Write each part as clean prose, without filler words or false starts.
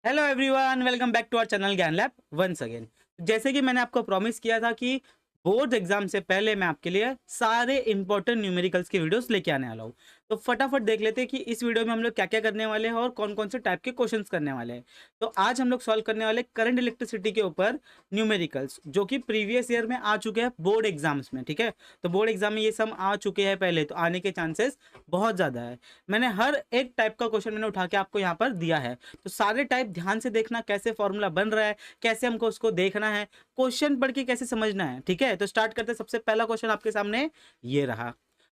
Hello everyone, welcome back to our channel Gyan lab once again. जैसे कि मैंने आपको प्रॉमिस किया था कि बोर्ड एग्जाम से पहले मैं आपके लिए सारे इंपॉर्टेंट न्यूमेरिकल्स के वीडियोस लेके आने वाला हूँ। तो फटाफट देख लेते हैं कि इस वीडियो में हम लोग क्या क्या करने वाले हैं और कौन कौन से टाइप के क्वेश्चंस करने वाले हैं। तो आज हम लोग सॉल्व करने वाले करंट इलेक्ट्रिसिटी के ऊपर न्यूमेरिकल्स, जो कि प्रीवियस ईयर में आ चुके हैं बोर्ड एग्जाम्स में। ठीक है, तो बोर्ड एग्जाम में ये सब आ चुके हैं पहले, तो आने के चांसेस बहुत ज़्यादा है। मैंने हर एक टाइप का क्वेश्चन मैंने उठा के आपको यहाँ पर दिया है, तो सारे टाइप ध्यान से देखना, कैसे फॉर्मूला बन रहा है, कैसे हमको उसको देखना है, क्वेश्चन पढ़ के कैसे समझना है। ठीक है, तो स्टार्ट करते हैं। सबसे पहला क्वेश्चन आपके सामने ये रहा।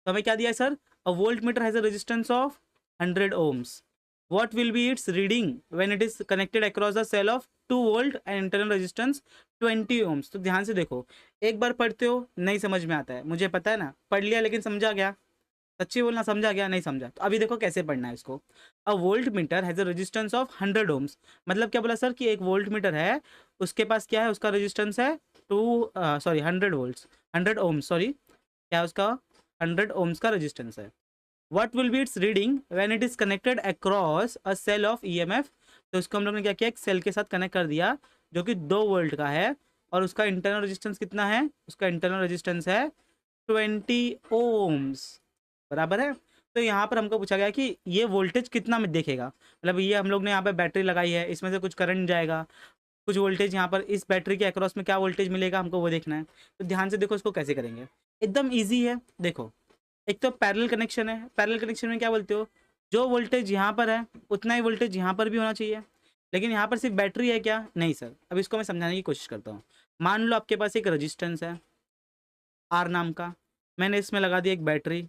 तो हमें क्या दिया है sir? A volt meter has a resistance of 100 ohms. What will be its reading when it is connected across the cell of 2 volt and internal resistance 20 ohms? तो ध्यान से देखो, एक बार पढ़ते हो नहीं समझ में आता है, मुझे पता है ना, पढ़ लिया लेकिन समझा गया? सच्ची बोलना, समझा गया? नहीं समझा तो अभी देखो कैसे पढ़ना है इसको। A volt meter has a resistance of 100 ohms। मतलब क्या बोला सर कि एक वोल्ट मीटर है, उसके पास क्या है, उसका रेजिस्टेंस है 100 वोल्ट्स, 100 ohms, सॉरी, क्या है उसका? 100 ohms का रेजिस्टेंस है। What will be its reading when it is connected across a cell of EMF? तो इसको हम लोग ने क्या किया, एक सेल के साथ कनेक्ट कर दिया जो कि 2 वोल्ट का है, और उसका इंटरनल रेजिस्टेंस कितना है? उसका इंटरनल रेजिस्टेंस है 20 ohms, बराबर है। तो यहाँ पर हमको पूछा गया कि ये वोल्टेज कितना में देखेगा, मतलब ये हम लोग ने यहाँ पे बैटरी लगाई है, इसमें से कुछ करंट जाएगा, कुछ वोल्टेज यहाँ पर इस बैटरी के अक्रॉस में क्या वोल्टेज मिलेगा, हमको वो देखना है। तो ध्यान से देखो इसको कैसे करेंगे, एकदम ईजी है। देखो, एक तो पैरेलल कनेक्शन है। पैरेलल कनेक्शन में क्या बोलते हो, जो वोल्टेज यहाँ पर है उतना ही वोल्टेज यहाँ पर भी होना चाहिए। लेकिन यहाँ पर सिर्फ बैटरी है क्या? नहीं सर। अब इसको मैं समझाने की कोशिश करता हूँ। मान लो आपके पास एक रजिस्टेंस है आर नाम का, मैंने इसमें लगा दी एक बैटरी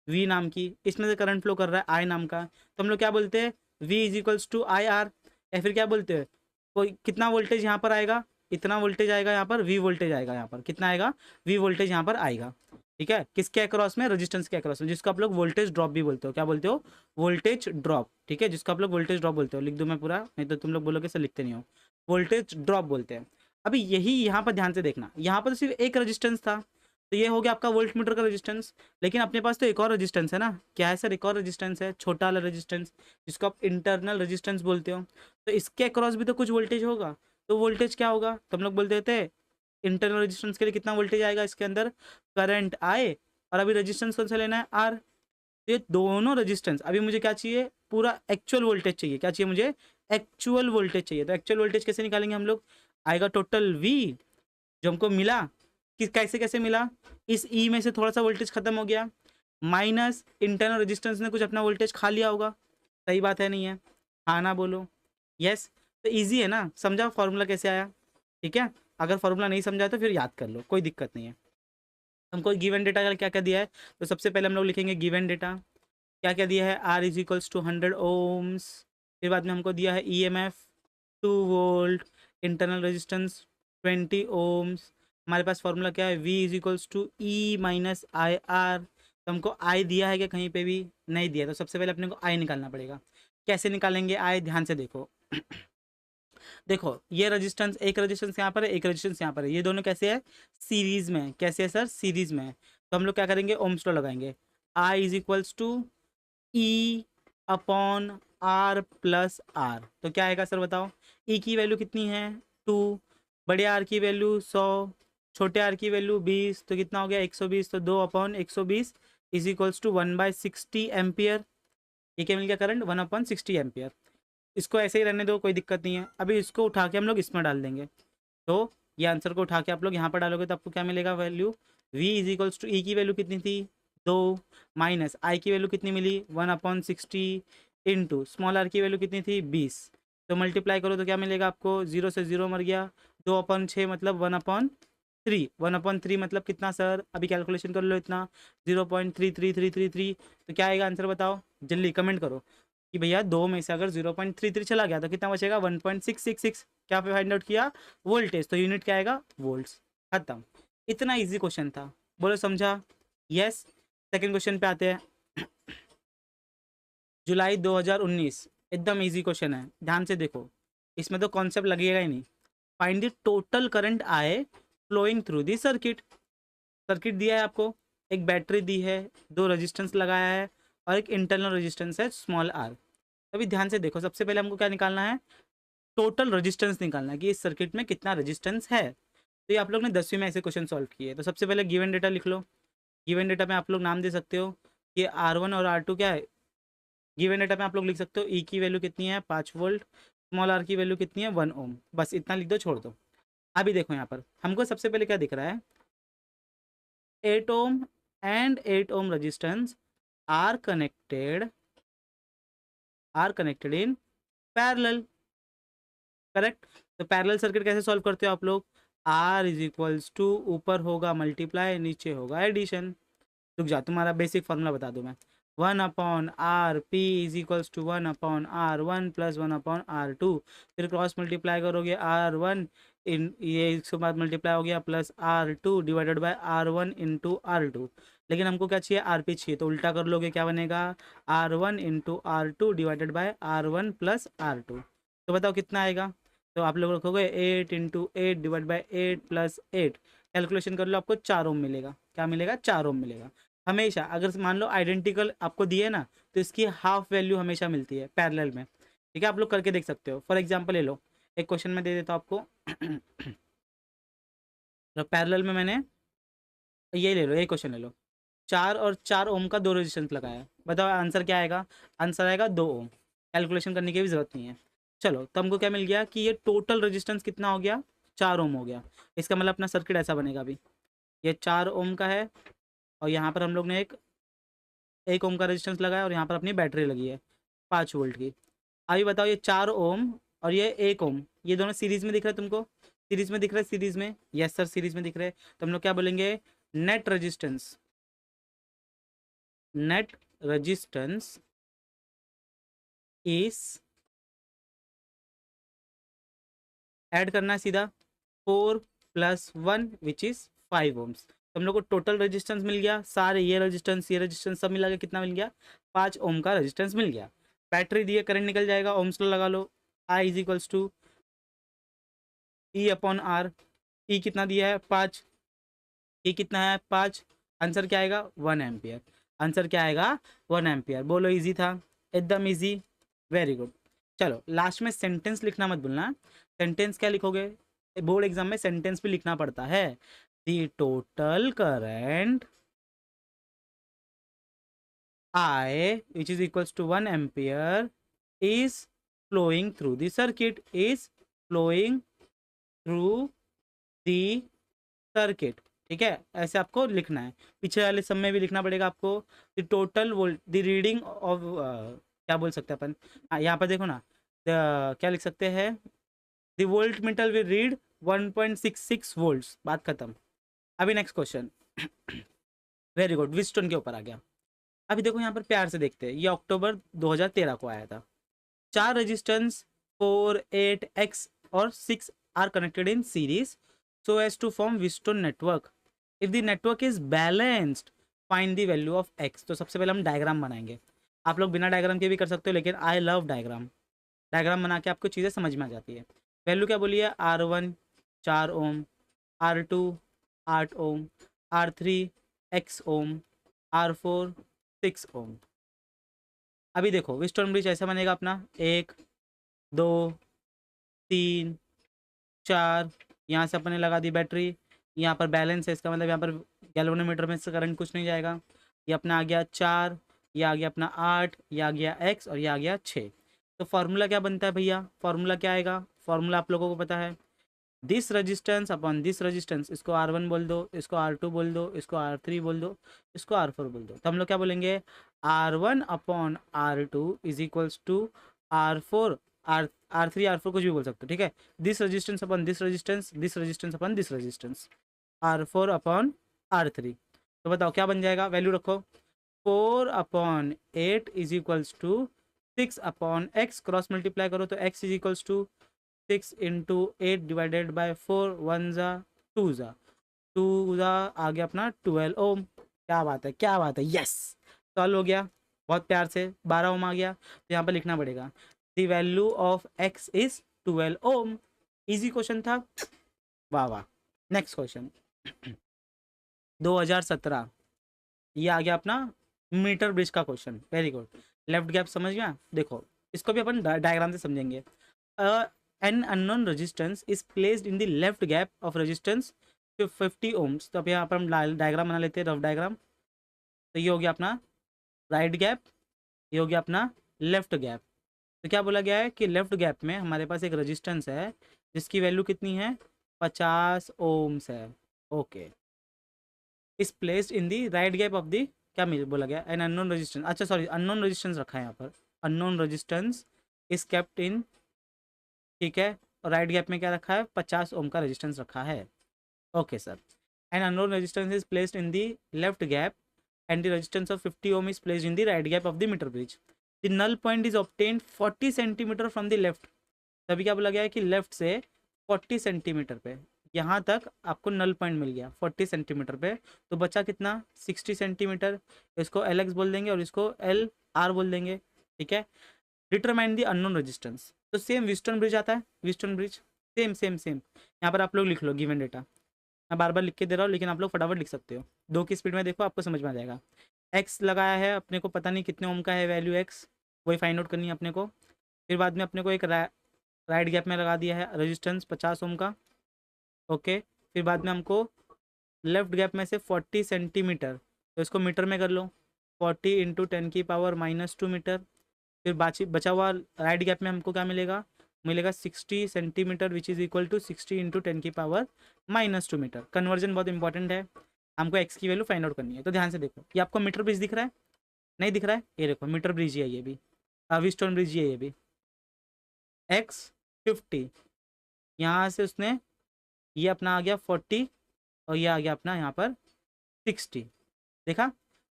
वी नाम की, इसमें से करंट फ्लो कर रहा है आई नाम का। तो हम लोग क्या बोलते हैं, V is equals to I R. या फिर क्या बोलते हैं, कोई कितना वोल्टेज यहाँ पर आएगा, इतना वोल्टेज आएगा यहाँ पर, वी वोल्टेज आएगा यहाँ पर, कितना आएगा? वी वोल्टेज यहाँ पर आएगा। ठीक है, किसके अक्रॉस में? रेजिस्टेंस के अक्रॉस में, जिसको आप लोग वोल्टेज ड्रॉप भी बोलते हो। क्या बोलते हो? Voltage drop. ठीक है, जिसको आप लोग वोल्टेज ड्रॉप बोलते हो। लिख दूं मैं पूरा? नहीं तो तुम लोग बोलोगे सर लिखते नहीं हो। वोल्टेज ड्रॉप बोलते हैं। अभी यही यहाँ पर ध्यान से देखना, यहाँ पर तो सिर्फ एक रजिस्टेंस था, तो ये हो गया आपका वोल्ट मीटर का रेजिस्टेंस। लेकिन अपने पास तो एक और रेजिस्टेंस है ना। क्या है सर? एक और रेजिस्टेंस है, छोटा वाला रेजिस्टेंस, जिसको आप इंटरनल रेजिस्टेंस बोलते हो। तो इसके अक्रॉस भी तो कुछ वोल्टेज होगा। तो वोल्टेज क्या होगा? तो हम लोग बोलते थे इंटरनल रेजिस्टेंस के लिए कितना वोल्टेज आएगा, इसके अंदर करंट आए, और अभी रेजिस्टेंस कौन सा लेना है? आर। तो ये दोनों रेजिस्टेंस, अभी मुझे क्या चाहिए? पूरा एक्चुअल वोल्टेज चाहिए। क्या चाहिए मुझे? एक्चुअल वोल्टेज चाहिए। तो एक्चुअल वोल्टेज कैसे निकालेंगे हम लोग? आएगा टोटल वी, जो हमको मिला, किस कैसे कैसे मिला? इस ई में से थोड़ा सा वोल्टेज खत्म हो गया, माइनस इंटरनल रेजिस्टेंस ने कुछ अपना वोल्टेज खा लिया होगा। सही बात है नहीं है? हाँ ना बोलो? यस। तो इजी है ना, समझा फॉर्मूला कैसे आया? ठीक है, अगर फॉर्मूला नहीं समझा तो फिर याद कर लो, कोई दिक्कत नहीं है। हमको गिवन डेटा का क्या क्या दिया है, तो सबसे पहले हम लोग लिखेंगे गिवन डेटा। क्या क्या दिया है? R is equals to 100 ohms। फिर बाद में हमको दिया है E M F 2 volt, internal resistance 20 ohms। हमारे पास फॉर्मूला क्या है? V is equals to E minus I R. तो हमको आई दिया है क्या? कहीं पे भी नहीं दिया। तो सबसे पहले अपने को आई निकालना पड़ेगा। कैसे निकालेंगे आई? ध्यान से देखो। देखो, ये रेजिस्टेंस, एक रेजिस्टेंस यहाँ पर है, एक रेजिस्टेंस यहाँ पर है, ये दोनों कैसे है? सीरीज में। कैसे है सर? सीरीज में है। तो हम लोग क्या करेंगे? ओम्स लॉ लगाएंगे। I is equals to E upon R plus R. तो क्या आएगा सर बताओ? ई की वैल्यू कितनी है? 2। बड़े आर की वैल्यू 100, छोटे आर की वैल्यू 20, तो कितना हो गया? 120। तो 2/120 इज इक्वल्स टू 1/60 एम्पियर। ये क्या मिल गया? Current 1/60 ampere. इसको ऐसे ही रहने दो, कोई दिक्कत नहीं है। अभी इसको उठा के हम लोग इसमें डाल देंगे। तो ये आंसर को उठा के आप लोग यहाँ पर डालोगे तो आपको क्या मिलेगा value? v is equals to E की वैल्यू कितनी थी? 2, माइनस आई की वैल्यू कितनी मिली? 1/60, इंटू स्मॉल आर की वैल्यू कितनी थी? 20। तो मल्टीप्लाई करो तो क्या मिलेगा आपको? 0 से 0 मर गया, 2/6 मतलब 1/3। 1/3 मतलब कितना सर? अभी कैलकुलेशन कर लो, इतना 0.33333। तो क्या आएगा आंसर बताओ? जल्दी कमेंट करो कि भैया दो में से अगर 0.33 चला गया तो कितना बचेगा? 1.666। क्या फाइंड आउट किया? वोल्टेज। तो यूनिट क्या आएगा? वोल्ट्स। खत्म। इतना इजी क्वेश्चन था, बोलो समझा? यस। सेकंड क्वेश्चन पे आते हैं। जुलाई 2019, एकदम इजी क्वेश्चन है, ध्यान से देखो, इसमें तो कॉन्सेप्ट लगेगा ही नहीं। Find the total current I flowing through the circuit. Circuit दिया है आपको, एक बैटरी दी है, दो रेजिस्टेंस लगाया है, और एक इंटरनल रेजिस्टेंस है स्मॉल आर। अभी ध्यान से देखो, सबसे पहले हमको क्या निकालना है? टोटल रेजिस्टेंस निकालना है कि इस सर्किट में कितना रेजिस्टेंस है। तो ये आप लोग ने 10वीं में ऐसे क्वेश्चन सॉल्व किए। तो सबसे पहले गिवन डेटा लिख लो। गिवन डेटा में आप लोग नाम दे सकते हो कि R1 और R2 क्या है। गिवन डेटा में आप लोग लिख सकते हो ई की वैल्यू कितनी है 5 वोल्ट, स्मॉल आर की वैल्यू कितनी है 1 ओम। बस इतना लिख दो, छोड़ दो। अभी देखो यहाँ पर हमको सबसे पहले क्या दिख रहा है, 8 ohm and 8 ohm resistance R connected in parallel. Correct. तो पैरेलल सर्किट कैसे सॉल्व करते हो आप लोग, आर इज इक्वल्स टू ऊपर होगा मल्टीप्लाई, नीचे होगा एडिशन। रुक जा, तुम्हारा बेसिक फॉर्मूला बता दूं मैं। 1/r p is equals to 1/r1 plus 1/r2। फिर क्रॉस मल्टीप्लाई करोगे R1 इन ये इसके बाद मल्टीप्लाई हो गया plus R2 divided by R1 into R2। लेकिन हमको क्या चाहिए, RP चाहिए, तो उल्टा कर लोगे क्या बनेगा, R1 into R2 divided by R1 plus R2। तो बताओ कितना आएगा। तो आप लोग रखोगे 8 into 8 divide by 8 plus 8, calculation कर लो, आपको 4 ओम मिलेगा। क्या मिलेगा, 4 ओम मिलेगा। हमेशा अगर मान लो आइडेंटिकल आपको दिए ना, तो इसकी हाफ वैल्यू हमेशा मिलती है पैरेलल में। ठीक है, आप लोग करके देख सकते हो। फॉर एग्जांपल ले लो, एक क्वेश्चन में दे देता हूँ आपको। तो पैरेलल में मैंने ये ले लो, ये क्वेश्चन ले लो, 4 और 4 ओम का 2 रेजिस्टेंस लगाया। बताओ आंसर क्या आएगा, आंसर आएगा 2 ओम। कैलकुलेशन करने की भी ज़रूरत नहीं है। चलो, तो हमको क्या मिल गया कि ये टोटल रेजिस्टेंस कितना हो गया, 4 ओम हो गया। इसका मतलब अपना सर्किट ऐसा बनेगा अभी, ये 4 ओम का है और यहाँ पर हम लोग ने एक ओम का रेजिस्टेंस लगाया और यहाँ पर अपनी बैटरी लगी है 5 वोल्ट की। अभी बताओ ये 4 ओम और ये 1 ओम, ये दोनों सीरीज में दिख रहा है तुमको, सीरीज में दिख रहा है, सीरीज में, यस सर सीरीज में दिख रहे हैं। तो हम लोग क्या बोलेंगे, net resistance, net resistance is, add करना है सीधा, 4 + 1 विच इज 5 ओम्स। तो हम लोग को टोटल रेजिस्टेंस मिल गया, सारे ये रेजिस्टेंस सब मिला के कितना मिल गया, 5 ओम का रेजिस्टेंस मिल गया। बैटरी दिए, करंट निकल जाएगा, ओम्स लगा लो। I is equals to E/R। E कितना दिया है 5, ई कितना है 5, आंसर क्या आएगा 1 एम्पियर। आंसर क्या आएगा 1 एम्पियर। बोलो इजी था, एकदम इजी, वेरी गुड। चलो लास्ट में सेंटेंस लिखना मत भूलना। सेंटेंस क्या लिखोगे, बोर्ड एग्जाम में सेंटेंस भी लिखना पड़ता है। The total current I which is equals to 1 ampere is flowing through the circuit, is flowing through the circuit। ठीक है, ऐसे आपको लिखना है। पीछे वाले सब में भी लिखना पड़ेगा आपको, the total volt, the reading of, क्या बोल सकते हैं अपन, यहाँ पर देखो ना, क्या लिख सकते हैं, the volt meter will read 1.66 volts, बात खत्म। अभी next question. Very good, Wheatstone के ऊपर आ गया। अभी देखो यहाँ पर प्यार से देखते हैं, ये अक्टूबर 2013 को आया था। 4 रेजिस्टेंस 4, 8, X और 6 are connected in series so as to form wheatstone network. If the network is balanced find the value of X। तो सबसे पहले हम डायग्राम बनाएंगे। आप लोग बिना डायग्राम के भी कर सकते हो, लेकिन आई लव डायग्राम। डायग्राम बना के आपको चीज़ें समझ में आ जाती है। वैल्यू क्या बोलिए, R1 4 ओम, R2 8 ओम, R3 X ओम, R4 6 ओम। अभी देखो विस्टोन ब्रिज ऐसा बनेगा अपना, 1 2 3 4, यहाँ से अपने लगा दी बैटरी, यहाँ पर बैलेंस है, इसका मतलब यहाँ पर गैल्वेनोमीटर में से करंट कुछ नहीं जाएगा। ये अपना आ गया 4, ये आ गया अपना 8, ये आ गया X और ये आ गया 6। तो फार्मूला क्या बनता है भैया, फार्मूला क्या आएगा, फार्मूला आप लोगों को पता है, this resistance upon this resistance, इसको R1 बोल दो, इसको R2 बोल दो, इसको R3 बोल दो, इसको R4 बोल दो। तो हम लोग क्या बोलेंगे, R1 upon R2 is equals to R4 R3 R4 कुछ भी बोल सकते हो, ठीक है। This resistance upon this resistance, this resistance upon this resistance, R4 upon R3। तो बताओ क्या बन जाएगा, वैल्यू रखो, 4/8 is equals to 6/X, cross multiply करो तो X is equals to 6 into 8 divided by 4, 1 ज़ा 2 ज़ा 2 ज़ा आ गया अपना 12 ओम। क्या बात है, क्या बात है, यस सॉल्व हो गया बहुत प्यार से। 12 ओम आ गया, तो यहाँ पर लिखना पड़ेगा the value of X is 12 ohm. Easy question था, वाह वाह। नेक्स्ट क्वेश्चन 2017, ये आ गया अपना मीटर ब्रिज का question, very good. Left gap समझ गया, देखो इसको भी अपन डायग्राम से समझेंगे। An unknown resistance is placed in the left gap of resistance 50 ohms. तो अब यहाँ पर हम डायग्राम बना लेते हैं, रफ डायग्राम। तो ये हो गया अपना राइट गैप, ये हो गया अपना लेफ्ट गैप। तो क्या बोला गया है कि लेफ्ट गैप में हमारे पास एक रेजिस्टेंस है जिसकी वैल्यू कितनी है, 50 ओम्स है। Okay, is placed in the right gap of the, क्या बोला गया, एन अननोन रेजिस्टेंस, अच्छा सॉरी अननोन रेजिस्टेंस रखा है यहाँ पर, unknown resistance is kept in, ठीक है। और राइट गैप में क्या रखा है, 50 ओम का रेजिस्टेंस रखा है। Okay sir, N unknown resistance is placed in the left gap and the resistance of 50 ohm is placed in the right gap of the meter bridge. The null point is obtained 40 centimetre from the left। तभी क्या बोला गया है कि left से 40 centimetre पे यहाँ तक आपको नल पॉइंट मिल गया 40 सेंटीमीटर पे। तो बचा कितना, 60 सेंटीमीटर। इसको एल एक्स बोल देंगे और इसको एल आर बोल देंगे, ठीक है। डिटरमाइन दी अननोन रेजिस्टेंस, तो सेम व्हिटस्टोन ब्रिज आता है, व्हिटस्टोन ब्रिज सेम सेम सेम। यहाँ पर आप लोग लिख लो गिवन डेटा, मैं बार बार लिख के दे रहा हूँ लेकिन आप लोग फटाफट लिख सकते हो, 2 की स्पीड में देखो आपको समझ में आ जाएगा। एक्स लगाया है अपने को, पता नहीं कितने ओम का है वैल्यू एक्स, वही फाइंड आउट करनी है अपने को। फिर बाद में अपने को एक राइट गैप में लगा दिया है रेजिस्टेंस 50 ओम का। ओके, फिर बाद में हमको लेफ्ट गैप में से 40 सेंटीमीटर, तो इसको मीटर में कर लो, 40 इंटू 10 की पावर -2 मीटर। फिर बचा हुआ राइट गैप में हमको क्या मिलेगा, मिलेगा 60 centimetre which is equal to 60 into 10 की पावर -2 मीटर। कन्वर्जन बहुत इंपॉर्टेंट है, हमको एक्स की वैल्यू फाइंड आउट करनी है। तो ध्यान से देखो, ये आपको मीटर ब्रिज दिख रहा है, नहीं दिख रहा है, ये देखो मीटर ब्रिज ही है ये भी, व्हिटस्टोन ब्रिज ही है ये भी। एक्स 50, यहाँ से उसने ये अपना आ गया 40 और ये आ गया अपना यहाँ पर 60, देखा।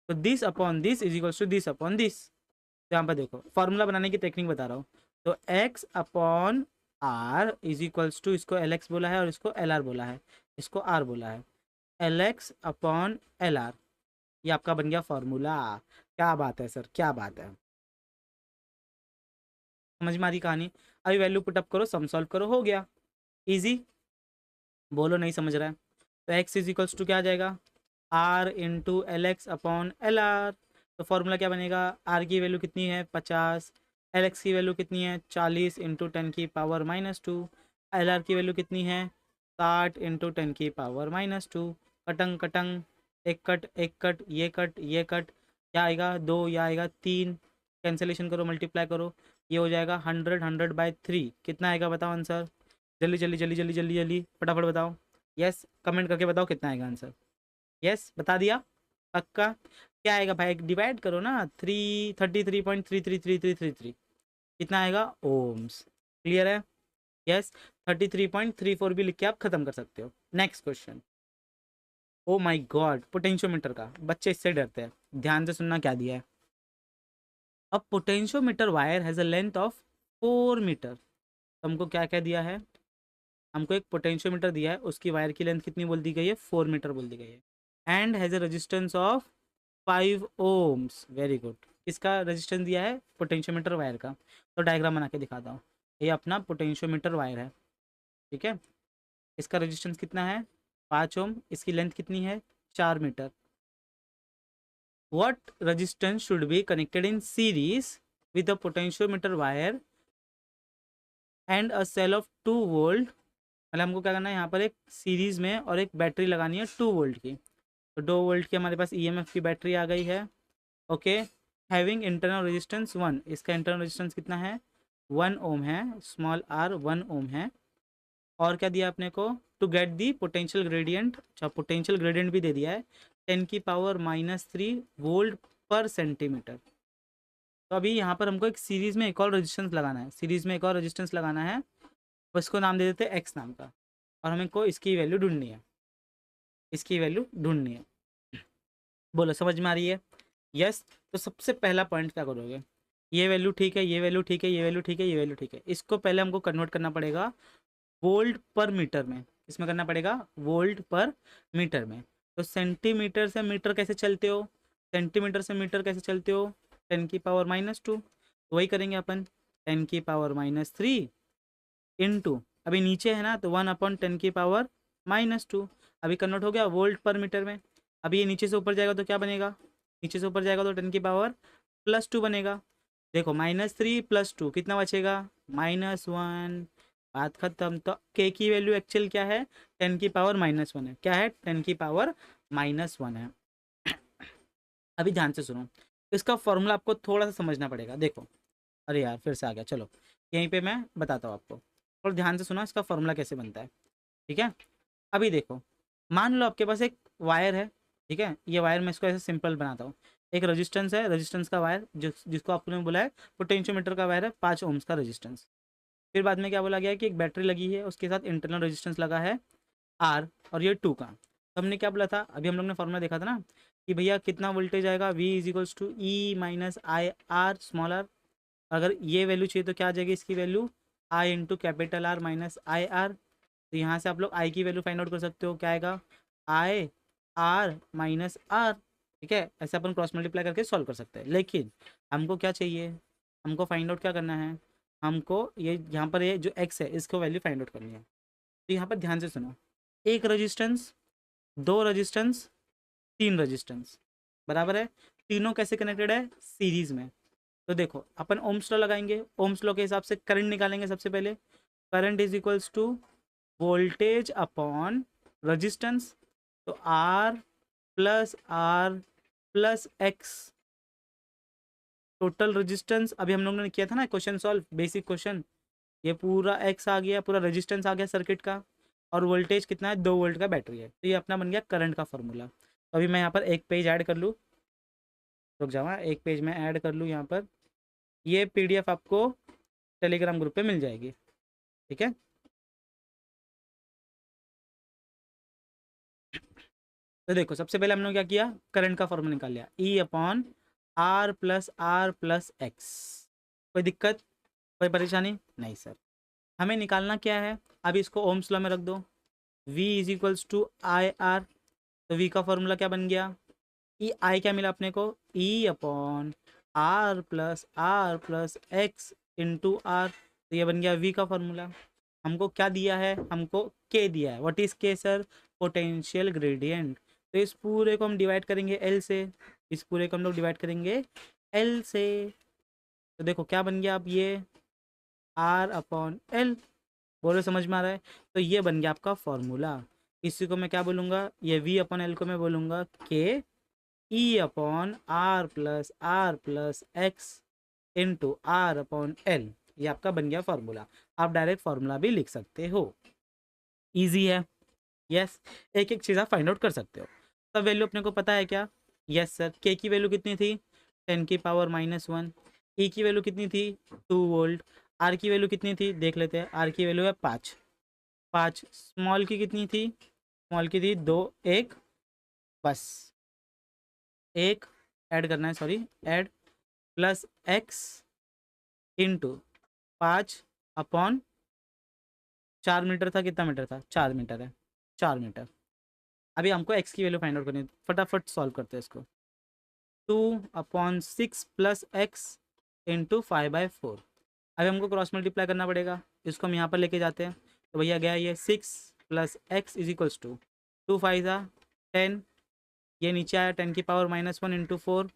तो this upon this is equals to this upon this. तो यहाँ पर देखो फॉर्मूला बनाने की टेक्निक बता रहा हूँ। तो x upon R is equals to, इसको एल एक्स बोला है और इसको एल आर बोला है, इसको आर बोला है, L X upon L are, ये आपका बन गया फॉर्मूला। क्या बात है सर, क्या बात है, समझ में आ रही कहानी। अभी वैल्यू पुटअप करो, सम सॉल्व करो, हो गया इजी। बोलो नहीं समझ रहा है, तो x इज इक्वल्स टू क्या आ जाएगा, R into L X upon L R. तो फॉर्मूला क्या बनेगा, आर की वैल्यू कितनी है 50, एल एक्स की वैल्यू कितनी है 40 इंटू 10 की पावर -2, एल आर की वैल्यू कितनी है 60 इंटू 10 की पावर -2। कटंग कटंग, एक कट, ये कट, क्या आएगा 2, या आएगा 3, कैंसिलेशन करो, मल्टीप्लाई करो, ये हो जाएगा 100/3। कितना आएगा बताओ आंसर, जल्दी जल्दी जल्दी जल्दी जल्दी जल्दी फटाफट बताओ। यस, कमेंट करके बताओ कितना आएगा आंसर। यस, बता दिया पक्का। क्या आएगा भाई, डिवाइड करो ना, 33.333333, कितना आएगा ओम्स। क्लियर है, यस 33.34 भी लिख के आप खत्म कर सकते हो। Next question, oh my God, potentiometer का, बच्चे इससे डरते हैं, ध्यान से सुनना क्या दिया है। अब potentiometer wire has a length of 4 metre. तो हमको क्या क्या दिया है, हमको एक पोटेंशियोमीटर दिया है, उसकी वायर की लेंथ कितनी बोल दी गई है, 4 मीटर बोल दी गई है, and has a resistance of 5 ohms. Very good, इसका रेजिस्टेंस दिया है पोटेंशियोमीटर वायर का। तो डायग्राम बना के दिखाता हूँ, ये अपना पोटेंशियोमीटर वायर है, ठीक है। इसका रेजिस्टेंस कितना है 5 ओम, इसकी लेंथ कितनी है 4 metre. What resistance should be connected in series with a potentiometer wire and a cell of 2 volt. मतलब हमको क्या करना है, यहाँ पर एक सीरीज में और एक बैटरी लगानी है 2 वोल्ट की। तो 2 वोल्ट की हमारे पास ईएमएफ की बैटरी आ गई है। ओके, हैविंग इंटरनल रेजिस्टेंस 1, इसका इंटरनल रेजिस्टेंस कितना है 1 ओम है, स्मॉल आर 1 ओम है। और क्या दिया अपने को, to get the potential gradient, अच्छा पोटेंशियल ग्रेडियंट भी दे दिया है, 10 की पावर -3 वोल्ट पर सेंटीमीटर। तो अभी यहाँ पर हमको एक सीरीज़ में एक और रेजिस्टेंस लगाना है, सीरीज़ में एक और रेजिस्टेंस लगाना है, उसको नाम दे देते हैं एक्स नाम का, और हमें को इसकी वैल्यू ढूंढनी है, इसकी वैल्यू ढूंढनी है। बोलो समझ में आ रही है, यस। तो सबसे पहला पॉइंट क्या करोगे, ये वैल्यू ठीक है, ये वैल्यू ठीक है, ये वैल्यू ठीक है, ये वैल्यू ठीक है, इसको पहले हमको कन्वर्ट करना पड़ेगा वोल्ट पर मीटर में। इसमें करना पड़ेगा वोल्ट पर मीटर में। तो सेंटीमीटर से मीटर कैसे चलते हो, सेंटीमीटर से मीटर कैसे चलते हो, 10 की पावर -2, तो वही करेंगे अपन, 10 की पावर -3 इंटू, अभी नीचे है ना तो 1/10 की पावर -2, अभी कन्वर्ट हो गया वोल्ट पर मीटर में। अभी ये नीचे से ऊपर जाएगा तो क्या बनेगा, नीचे से ऊपर जाएगा तो 10 की पावर +2 बनेगा। देखो -3 + 2 कितना बचेगा, -1 बात खत्म। तो के की वैल्यू एक्चुअल क्या है, 10⁻⁻1 है। क्या है, 10⁻⁻1 है। अभी ध्यान से सुनो, इसका फॉर्मूला आपको थोड़ा सा समझना पड़ेगा। देखो, अरे यार फिर से आ गया, चलो यहीं पे मैं बताता हूँ आपको। और ध्यान से सुना इसका फॉर्मूला कैसे बनता है, ठीक है। अभी देखो, मान लो आपके पास एक वायर है, ठीक है। ये वायर मैं इसको ऐसे सिंपल बनाता हूँ। एक रेजिस्टेंस है, रेजिस्टेंस का वायर जिसको आपने बोला है पोटेंशियोमीटर का वायर है, 5 ओम्स का रेजिस्टेंस। फिर बाद में क्या बोला गया है कि एक बैटरी लगी है, उसके साथ इंटरनल रेजिस्टेंस लगा है आर, और ये 2 का। तो हमने क्या बोला था, अभी हम लोग ने फॉर्मूला देखा था ना कि भैया कितना वोल्टेज आएगा, V is equals to E minus I R small R. अगर ये वैल्यू चाहिए तो क्या आ जाएगी इसकी value, I into capital R minus I R. तो यहाँ से आप लोग आई की वैल्यू फाइंड आउट कर सकते हो, क्या आएगा, आई आर माइनस आर। ठीक है, ऐसे अपन क्रॉस मल्टीप्लाई करके सॉल्व कर सकते हैं। लेकिन हमको क्या चाहिए, हमको फाइंड आउट क्या करना है, हमको ये यहाँ पर ये जो एक्स है इसको वैल्यू फाइंड आउट करनी है। तो यहाँ पर ध्यान से सुनो, एक रेजिस्टेंस, 2 रेजिस्टेंस, 3 रेजिस्टेंस, बराबर है। तीनों कैसे कनेक्टेड है, सीरीज में। तो देखो अपन ओम्स लॉ लगाएंगे, ओम्स लॉ के हिसाब से करंट निकालेंगे। सबसे पहले current is equals to voltage upon resistance. तो R plus X, total resistance. अभी हम लोगों ने किया था ना क्वेश्चन सॉल्व, बेसिक क्वेश्चन। ये पूरा एक्स आ गया, पूरा रेजिस्टेंस आ गया सर्किट का, और वोल्टेज कितना है, 2 वोल्ट का बैटरी है। तो ये अपना बन गया करंट का फॉर्मूला। तो अभी मैं यहाँ पर एक पेज ऐड कर लूँ, रुक जाओ, एक पेज में ऐड कर लूँ यहाँ पर। ये पीडीएफ आपको टेलीग्राम ग्रुप पे मिल जाएगी, ठीक है। तो देखो सबसे पहले हमने क्या किया, करंट का फॉर्मूला निकाल लिया, E upon R plus X. कोई दिक्कत, कोई परेशानी नहीं सर। हमें निकालना क्या है, अभी इसको ओम्स लॉ में रख दो, V is equals to I R. तो V का फॉर्मूला क्या बन गया, ई आई क्या मिला अपने को, E upon R plus X into R. तो ये बन गया V का फॉर्मूला। हमको क्या दिया है, हमको K दिया है। What is K sir, potential gradient. तो इस पूरे को हम डिवाइड करेंगे L से, इस पूरे को हम लोग डिवाइड करेंगे L से। तो देखो क्या बन गया, अब ये R अपॉन L, बोलो समझ में आ रहा है। तो ये बन गया आपका फॉर्मूला। इसी को मैं क्या बोलूँगा, ये V अपॉन L को मैं बोलूँगा K E upon R plus X into R upon L. ये आपका बन गया फॉर्मूला। आप डायरेक्ट फॉर्मूला भी लिख सकते हो, इजी है। यस, एक एक चीज़ आप फाइंड आउट कर सकते हो। तब वैल्यू अपने को पता है क्या, यस सर। के की वैल्यू कितनी थी, 10⁻⁻1। ई की वैल्यू कितनी थी, 2 वोल्ट। आर की वैल्यू कितनी थी, देख लेते हैं। आर की वैल्यू है 5। स्मॉल की कितनी थी, स्मॉल की थी 2, 1, बस एक ऐड करना है, sorry, add plus X into 5/4 metre था, कितना मीटर था, 4 मीटर है, 4 मीटर। अभी हमको एक्स की वैल्यू फाइंड आउट करनी है, फटाफट सॉल्व करते हैं इसको। 2/6 प्लस एक्स इंटू 5/4। अभी हमको क्रॉस मल्टीप्लाई करना पड़ेगा, इसको हम यहाँ पर लेके जाते हैं। तो भैया गया ये 6 plus X is equals to 2 5 10। ये नीचे आया 10⁻⁻1 इंटू 4।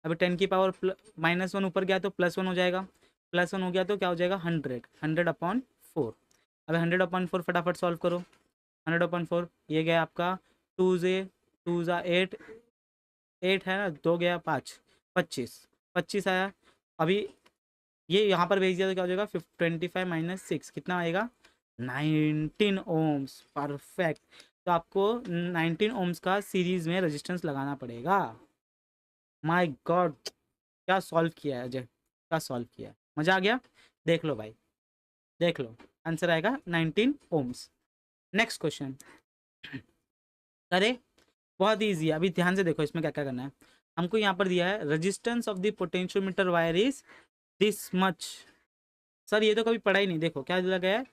अभी 10⁻⁻1 ऊपर गया तो +1 हो जाएगा, +1 हो गया तो क्या हो जाएगा, 100/4। अब 100/4 फटाफट सॉल्व करो। 100/4 ये गया आपका 2 8, 8 है ना, 2 गया 5, 25 आया। अभी ये यहाँ पर भेज दिया तो क्या हो जाएगा, 25 - 6 कितना आएगा, 19 ओम्स। परफेक्ट। तो आपको 19 ओम्स का सीरीज में रेजिस्टेंस लगाना पड़ेगा। माय गॉड, क्या सॉल्व किया है अजय, क्या सॉल्व किया है, मज़ा आ गया। देख लो भाई, देख लो, आंसर आएगा 19 ओम्स। नेक्स्ट क्वेश्चन अरे बहुत ईजी है। अभी ध्यान से देखो इसमें क्या क्या करना है। हमको यहाँ पर दिया है resistance of the potentiometer wire is this much. Sir ये तो कभी पढ़ा ही नहीं। देखो क्या दिया गया है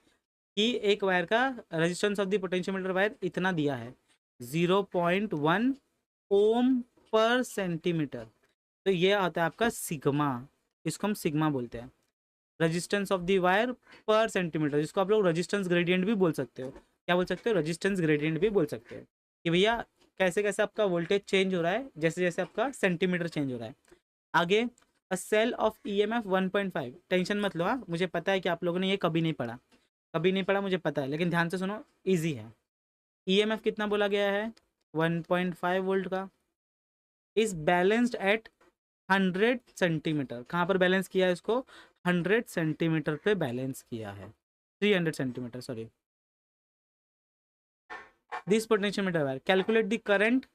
कि एक वायर का resistance of the potentiometer wire इतना दिया है, 0.1 ओम पर सेंटीमीटर। तो ये आता है आपका सिग्मा, इसको हम सिग्मा बोलते हैं, रेजिस्टेंस ऑफ द वायर पर सेंटीमीटर, जिसको आप लोग रेजिस्टेंस ग्रेडियंट भी बोल सकते हो। क्या बोल सकते हो, रेजिस्टेंस ग्रेडियंट भी बोल सकते हो। कि भैया कैसे कैसे आपका वोल्टेज चेंज हो रहा है, जैसे जैसे आपका सेंटीमीटर चेंज हो रहा है। आगे, अ सेल ऑफ EMF 1.5। टेंशन मत लो, हाँ, मुझे पता है कि आप लोगों ने ये कभी नहीं पढ़ा, कभी नहीं पढ़ा मुझे पता है, लेकिन ध्यान से सुनो, इजी है। ईएमएफ कितना बोला गया है, 1.5 वोल्ट का, इज बैलेंस्ड एट 100 सेंटीमीटर। कहाँ पर बैलेंस किया है इसको, 100 सेंटीमीटर पे बैलेंस किया है, 300 centimetre sorry. This potentiometer wire calculate the current,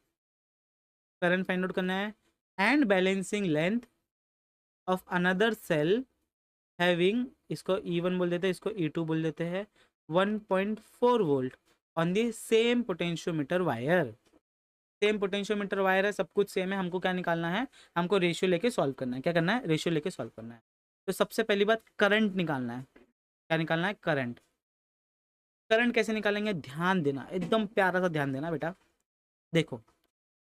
current find out करना है, and balancing length of another cell having, इसको E1 बोल देते हैं, इसको E2 बोल देते हैं, 1.4 volt on the same potentiometer wire. Same potentiometer wire है, सब कुछ सेम है, हमको क्या निकालना है, हमको रेशियो लेके सॉल्व करना है। क्या करना है, रेशियो लेके सॉल्व करना है। तो सबसे पहली बात करंट निकालना है। क्या निकालना है, करंट। करंट कैसे निकालेंगे, ध्यान देना, एकदम प्यारा सा ध्यान देना बेटा। देखो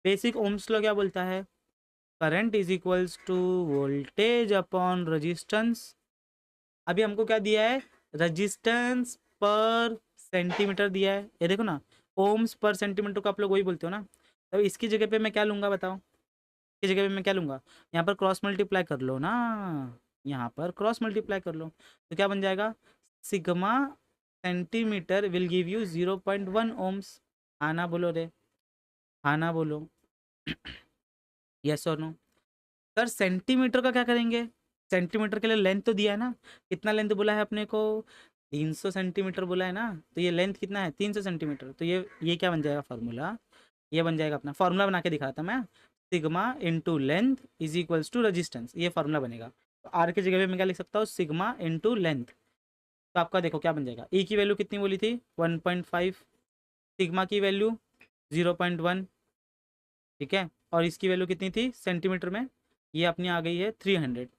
बेसिक ओम्स लॉ क्या बोलता है, current is equals to voltage upon resistance. अभी हमको क्या दिया है, रेजिस्टेंस पर सेंटीमीटर दिया है, ये देखो ना, ओम्स पर सेंटीमीटर को आप लोग वही बोलते हो ना। तो इसकी जगह पे मैं क्या लूंगा बताओ, इसकी जगह पे मैं क्या लूंगा, यहाँ पर क्रॉस मल्टीप्लाई कर लो ना, यहाँ पर क्रॉस मल्टीप्लाई कर लो, तो क्या बन जाएगा, sigma centimetre will give you 0.1 ohms. आना बोलो रे, आना बोलो, यस और नो। सर सेंटीमीटर का क्या करेंगे, सेंटीमीटर के लिए लेंथ तो दिया है ना, कितना लेंथ बोला है अपने को, 300 सेंटीमीटर बोला है ना, तो ये लेंथ कितना है, 300 सेंटीमीटर। तो ये क्या बन जाएगा फार्मूला, ये बन जाएगा अपना, फार्मूला बना के दिखा था मैं, sigma into length is equals to resistance, ये फार्मूला बनेगा। तो आर की जगह पे मैं क्या लिख सकता हूँ, सिग्मा इंटू लेंथ। तो आपका देखो क्या बन जाएगा, ई की वैल्यू कितनी बोली थी, 1.5, सिग्मा की वैल्यू 0.1, ठीक है, और इसकी वैल्यू कितनी थी सेंटीमीटर में, ये अपनी आ गई है 300।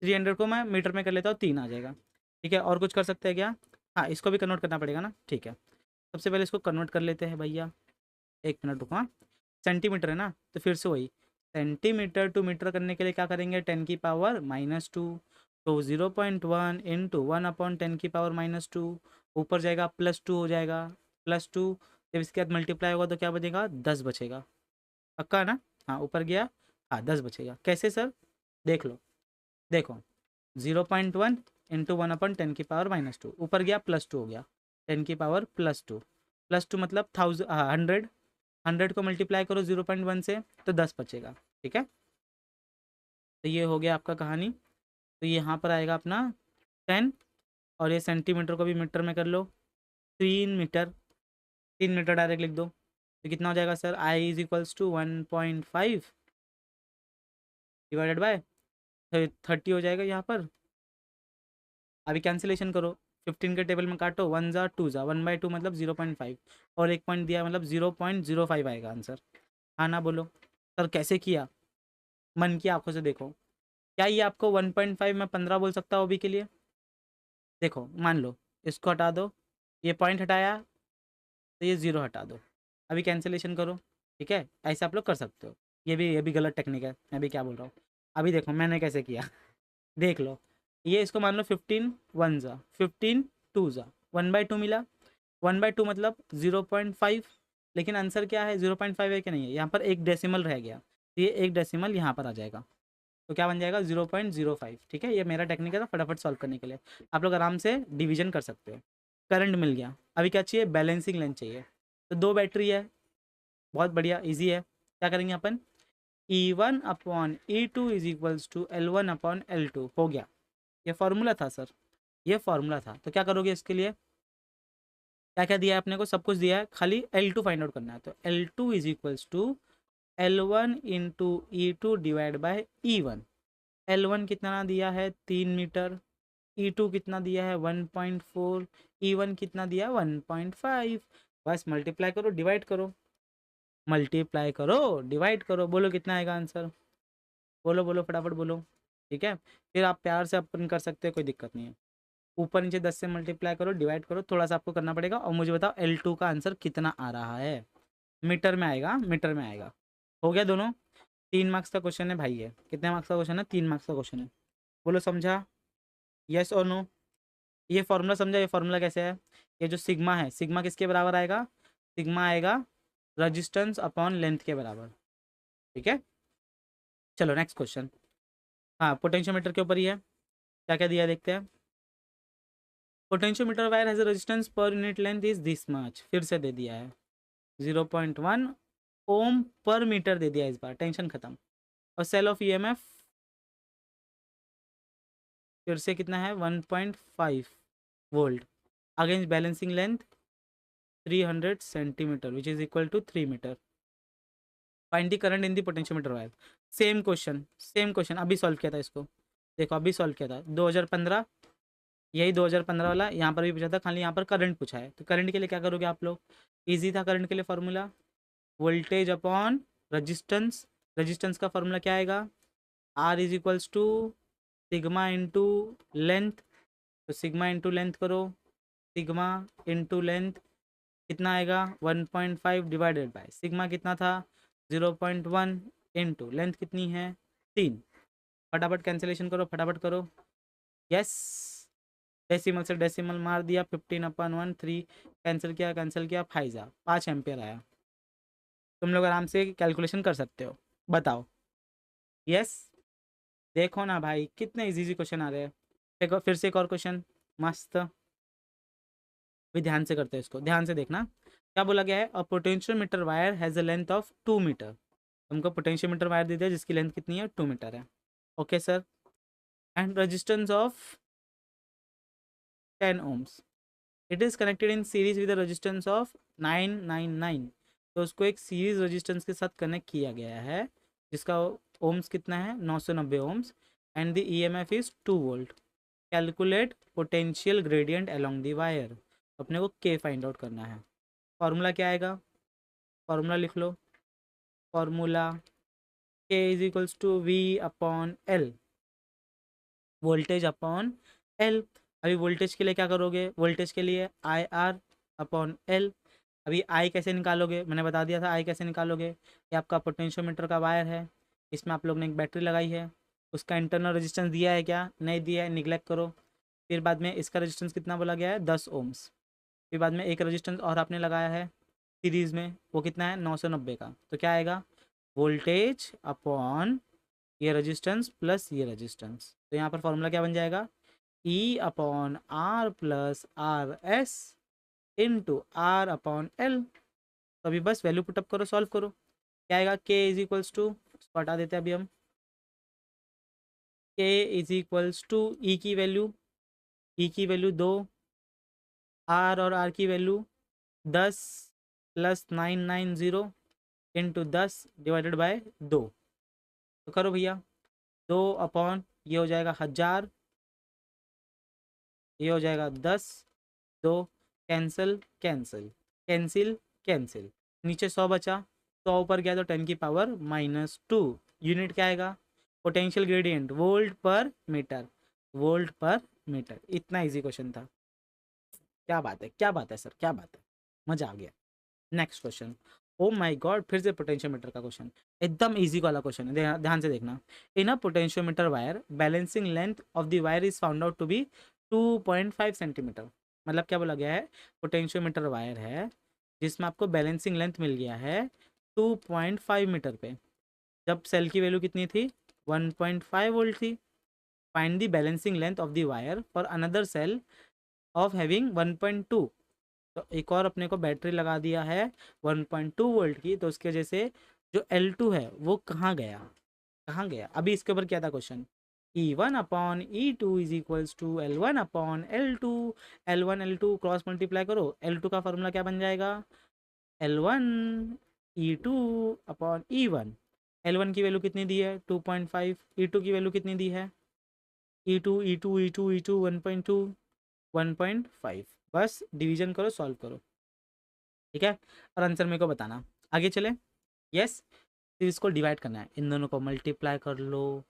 300 को मैं मीटर में कर लेता हूँ, 3 आ जाएगा, ठीक है। और कुछ कर सकते हैं क्या, हाँ इसको भी कन्वर्ट करना पड़ेगा ना, ठीक है। सबसे पहले इसको कन्वर्ट कर लेते हैं भैया, 1 मिनट रुको, हाँ। सेंटीमीटर है ना, तो फिर से वही, सेंटीमीटर टू मीटर करने के लिए क्या करेंगे, 10⁻²। तो 0.1 इंटू 1/10⁻², ऊपर जाएगा +2 हो जाएगा, +2, जब इसके बाद मल्टीप्लाई होगा तो क्या बचेगा, 10 बचेगा, पक्का ना, हाँ ऊपर गया, हाँ 10 बचेगा। कैसे सर, देख लो, देखो 0.1 इंटू 1/10⁻², ऊपर गया +2 हो गया, 10⁻+2, +2 मतलब 100, 100 को मल्टीप्लाई करो 0.1 से तो 10 बचेगा, ठीक है। तो ये हो गया आपका कहानी। तो यहाँ पर आएगा अपना 10, और ये सेंटीमीटर को भी मीटर में कर लो, 3 मीटर, 3 मीटर डायरेक्ट लिख दो, तो कितना हो जाएगा sir, I is equals to 1.5 divided by 30 हो जाएगा यहाँ पर। अभी कैंसिलेशन करो, 15 के टेबल में काटो, 1 ज़ा 2 ज़ा, 1/2 मतलब 0.5, और एक पॉइंट दिया मतलब 0.05 आएगा आंसर। हाँ ना बोलो, सर कैसे किया, मन की आंखों से देखो, क्या ये आपको 1.5 में 15 बोल सकता हूँ अभी के लिए। देखो मान लो इसको हटा दो, ये पॉइंट हटाया तो ये 0 हटा दो, अभी कैंसिलेशन करो, ठीक है, ऐसे आप लोग कर सकते हो। ये भी गलत टेक्निक है, मैं भी क्या बोल रहा हूँ। अभी देखो मैंने कैसे किया, देख लो, ये इसको मान लो 15 1 ज़ा, 15 2 ज़ा, 1/2 मिला, 1/2 मतलब 0.5, लेकिन आंसर क्या है 0.5 है कि नहीं है, यहाँ पर एक डेसिमल रह गया, तो ये एक डेसिमल यहाँ पर आ जाएगा, तो क्या बन जाएगा 0.05, ठीक है। ये मेरा टेक्निक है, फटाफट सॉल्व करने के लिए आप लोग आराम से डिवीजन कर सकते हो। करंट मिल गया, अभी क्या चाहिए, बैलेंसिंग लेंथ चाहिए, तो 2 बैटरी है, बहुत बढ़िया, ईजी है। क्या करेंगे अपन, E1/E2 is equals to L1/L2 हो गया, ये फॉर्मूला था सर, ये फॉर्मूला था। तो क्या करोगे इसके लिए, क्या क्या दिया है अपने को, सब कुछ दिया है, खाली L2 फाइंड आउट करना है, तो L2 is equals to L1 into E2 divide by E1। L1 कितना दिया है, 3 मीटर, E2 कितना दिया है 1.4, E1 कितना दिया है 1.5, बस मल्टीप्लाई करो डिवाइड करो, मल्टीप्लाई करो डिवाइड करो, बोलो कितना आएगा आंसर, बोलो बोलो फटाफट बोलो, ठीक है। फिर आप प्यार से अपन कर सकते हैं, कोई दिक्कत नहीं है, ऊपर नीचे 10 से मल्टीप्लाई करो डिवाइड करो, थोड़ा सा आपको करना पड़ेगा, और मुझे बताओ L2 का आंसर कितना आ रहा है, मीटर में आएगा, मीटर में आएगा। हो गया दोनों, 3 मार्क्स का क्वेश्चन है भाई, ये कितने मार्क्स का क्वेश्चन है, 3 मार्क्स का क्वेश्चन है, बोलो समझा, यस और नो। ये फॉर्मूला समझा, ये फॉर्मूला कैसे है, ये जो सिग्मा है, सिग्मा किसके बराबर आएगा, सिग्मा आएगा रजिस्टेंस अपॉन लेंथ के बराबर, ठीक है। चलो नेक्स्ट क्वेश्चन, हाँ पोटेंशियोमीटर के ऊपर ही है, क्या क्या दिया है देखते हैं। Potentiometer wire has a resistance per unit length is this much, फिर से दे दिया है 0.1 ओम पर मीटर दे दिया इस बार, टेंशन खत्म। और सेल ऑफ ईएमएफ फिर से कितना है 1.5 volt against balancing length 300 centimetre which is equal to 3 metre. Find the current in the potentiometer wire. Same question अभी सॉल्व किया था इसको, देखो अभी सॉल्व किया था 2015, यही 2015 वाला यहाँ पर भी पूछा था, खाली यहाँ पर करंट पूछा है। तो करंट के लिए क्या करोगे आप लोग, इजी था करंट के लिए formula voltage upon resistance. Resistance का फॉर्मूला क्या आएगा, R is equals to sigma into length. तो सिग्मा इंटू लेंथ करो, सिग्मा इंटू लेंथ कितना आएगा 1.5 डिवाइडेड बाय सिग्मा कितना था 0.1 इंटू लेंथ कितनी है 3। फटाफट कैंसिलेशन करो, फटाफट करो। यस, डेसिमल से डेसिमल मार दिया, 15/1 3 कैंसिल किया 5 एम्पियर आया। तुम लोग आराम से कैलकुलेशन कर सकते हो, बताओ। यस, देखो ना भाई कितने इजी क्वेश्चन आ रहे हैं। देखो फिर से एक और क्वेश्चन मस्त, भी ध्यान से करते हैं इसको, ध्यान से देखना क्या बोला गया है। A potentiometer wire has a length of 2 metre. हमको पोटेंशियोमीटर वायर दे दिया जिसकी लेंथ कितनी है 2 मीटर है। Okay sir, and resistance of 10 ohms। It is connected in series with resistance of 999। तो उसको एक सीरीज रेजिस्टेंस के साथ कनेक्ट किया गया है जिसका ओम्स कितना है 990 ohms and the EMF is 2 volt. Calculate potential gradient along the wire. अपने को के फाइंड आउट करना है। फॉर्मूला क्या आएगा, फॉर्मूला लिख लो, formula K is equals to V upon L, voltage upon L. अभी वोल्टेज के लिए क्या करोगे, वोल्टेज के लिए आई आर अपॉन एल। अभी आई कैसे निकालोगे, मैंने बता दिया था आई कैसे निकालोगे। ये आपका पोटेंशियोमीटर का वायर है, इसमें आप लोग ने एक बैटरी लगाई है, उसका इंटरनल रेजिस्टेंस दिया है क्या, नहीं दिया है, निगलेक्ट करो। फिर बाद में इसका रेजिस्टेंस कितना बोला गया है 10 ओम्स। फिर बाद में एक रेजिस्टेंस और आपने लगाया है सीरीज़ में, वो कितना है 990 का। तो क्या आएगा वोल्टेज अपॉन ये रेजिस्टेंस प्लस ये रेजिस्टेंस। तो यहाँ पर फॉर्मूला क्या बन जाएगा E upon R plus R S into R upon L. तो अभी बस वैल्यू पुटअप करो, सॉल्व करो, क्या आएगा के इज इक्वल्स टू, इसको हटा देते हैं अभी हम, के इज इक्वल्स टू ई की वैल्यू, ई की वैल्यू 2, आर और आर की value 10 plus 990 into 10 divided by 2। तो करो भैया, 2 अपॉन ये हो जाएगा 1000, ये हो जाएगा 10, 2 कैंसिल कैंसिल कैंसिल कैंसिल, नीचे 100 बचा, 100 ऊपर गया तो 10 की पावर -2। यूनिट क्या आएगा पोटेंशियल ग्रेडियंट वोल्ट पर मीटर, वोल्ट पर मीटर। इतना इजी क्वेश्चन था। क्या बात है, क्या बात है सर, क्या बात है, मजा आ गया। Next question, oh my God, फिर से पोटेंशियोमीटर का क्वेश्चन, एकदम इजी वाला क्वेश्चन है, ध्यान से देखना। In a potentiometer wire balancing length of the wire is found out to be 2.5 centimetre. मतलब क्या बोला गया है, पोटेंशियोमीटर वायर है जिसमें आपको बैलेंसिंग लेंथ मिल गया है 2.5 मीटर पे, जब सेल की वैल्यू कितनी थी 1.5 वोल्ट थी। Find the balancing length of the wire for another cell of having 1.2। तो एक और अपने को बैटरी लगा दिया है 1.2 वोल्ट की, तो उसकी वजह से जो L2 है वो कहाँ गया, कहाँ गया। अभी इसके ऊपर क्या था question, E1 upon E2 is equals to L1 upon L2। L1 L2 cross multiply करो, L2 का फॉर्मूला क्या बन जाएगा L1 E2 upon E1। L1 की वैल्यू कितनी दी है 2.5, E2 की वैल्यू कितनी दी है E2 E2 E2 E2 1.2 1.5। बस डिवीजन करो, सॉल्व करो, ठीक है, और आंसर मेरे को बताना। आगे चले, यस, फिर इसको डिवाइड करना है, इन दोनों को मल्टीप्लाई कर लो,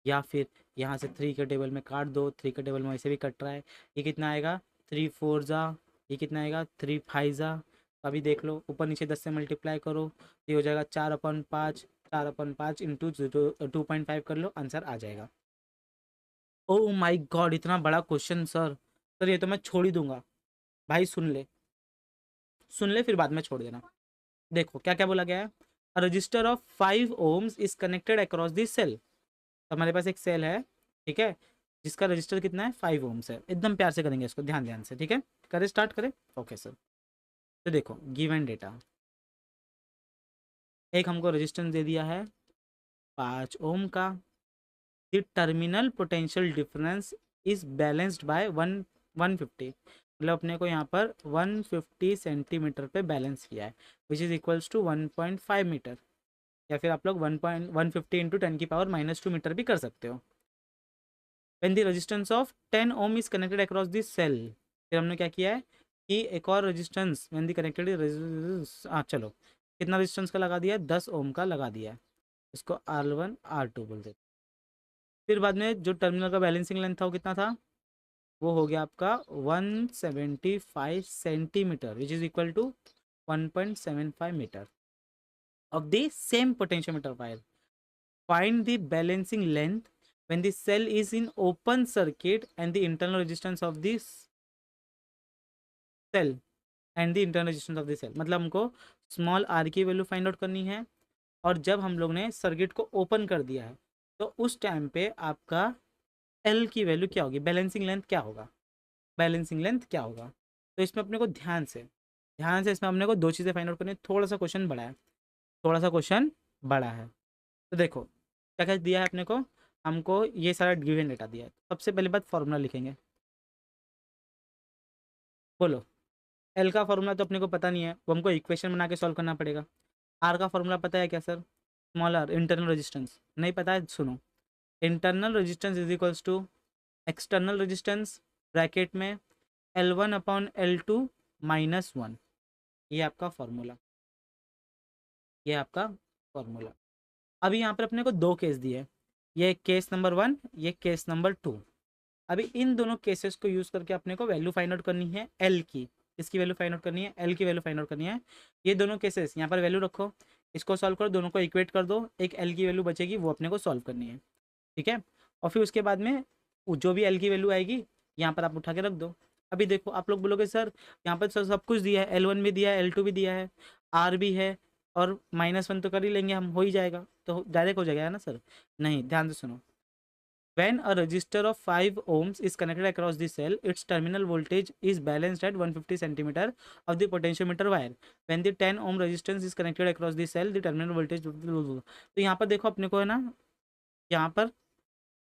या फिर यहाँ से 3 के टेबल में काट दो, 3 के टेबल में वैसे भी कट रहा है। ये कितना आएगा 3 4 जा, ये कितना आएगा 3 5 जा। तो अभी देख लो ऊपर नीचे 10 से मल्टीप्लाई करो, ये हो जाएगा 4/5, 4/5 इंटू 2.5 कर लो, आंसर आ जाएगा। ओ माई गॉड, इतना बड़ा क्वेश्चन सर, सर ये तो मैं छोड़ ही दूंगा भाई। सुन ले, सुन ले, फिर बाद में छोड़ देना। देखो क्या क्या बोला गया है, a resistor of 5 ohms is connected across this cell. हमारे पास एक सेल है, ठीक है, जिसका रजिस्टर कितना है 5 ओम्स है। एकदम प्यार से करेंगे इसको, ध्यान ध्यान से, ठीक है। करें, स्टार्ट करें। ओके सर, तो देखो गिवन डेटा, एक हमको रेजिस्टेंस दे दिया है 5 ओम का। The terminal potential difference is balanced bye 150, मतलब अपने को यहाँ पर 150 सेंटीमीटर पे बैलेंस किया है, which is equals to 1.5 metre, या फिर आप लोग 1.150 इंटू 10⁻² मीटर भी कर सकते हो। When the resistance of 10 ohm is connected across this cell, फिर हमने क्या किया है कि एक और रेजिस्टेंस व्हेन द कनेक्टेड, चलो कितना रेजिस्टेंस का लगा दिया है, 10 ओम का लगा दिया है, इसको R1 R2 बोल देते। फिर बाद में जो टर्मिनल का बैलेंसिंग लेंथ था वो कितना था, वो हो गया आपका 175 centimetre, which is equal to 1.75 metre of the same potentiometer wire. Find the balancing length when the cell is in open circuit and the internal resistance of this cell and the internal resistance of the cell, मतलब हमको small are की value find out करनी है, और जब हम लोग ने सर्किट को ओपन कर दिया है तो उस टाइम पे आपका एल की वैल्यू क्या होगी, बैलेंसिंग लेंथ क्या होगा, बैलेंसिंग लेंथ क्या होगा। तो इसमें अपने को ध्यान से इसमें अपने को दो चीज़ें फाइंड आउट करनी है। थोड़ा सा क्वेश्चन बड़ा है, थोड़ा सा क्वेश्चन बड़ा है। तो देखो क्या क्या दिया है अपने को, हमको ये सारा गिवन डेटा दिया है। सबसे पहले बात फॉर्मूला लिखेंगे, बोलो। एल का फॉर्मूला तो अपने को पता नहीं है, वो हमको इक्वेशन बना के सॉल्व करना पड़ेगा। आर का फॉर्मूला पता है क्या sir, small R internal resistance, नहीं पता है, सुनो। Internal resistance is equals to external resistance bracket में L1/L2 - 1, ये आपका फॉर्मूला, ये आपका फॉर्मूला। अभी यहाँ पर अपने को दो केस दिए हैं, ये केस नंबर 1, ये केस नंबर 2। अभी इन दोनों केसेस को यूज़ करके अपने को वैल्यू फाइंड आउट करनी है एल की, इसकी वैल्यू फाइंड आउट करनी है, एल की वैल्यू फाइंड आउट करनी है। ये दोनों केसेस यहाँ पर वैल्यू रखो, इसको सॉल्व करो, दोनों को इक्वेट कर दो, एक एल की वैल्यू बचेगी, वो अपने को सॉल्व करनी है, ठीक है। और फिर उसके बाद में जो भी एल की वैल्यू आएगी यहाँ पर आप उठा के रख दो। अभी देखो आप लोग बोलोगे सर यहाँ पर सर सब कुछ दिया है, L1 भी दिया है, L2 भी दिया है, आर भी है, और -1 तो कर ही लेंगे हम, हो ही जाएगा, तो डायरेक्ट हो जाएगा ना सर। नहीं, ध्यान से सुनो। When a resistor of 5 ohms is connected across the cell, its terminal voltage is balanced at 150 centimeter of the potentiometer wire. When the 10 ohm resistance is connected across the cell, the terminal voltage, तो यहाँ पर देखो अपने को है ना, यहाँ पर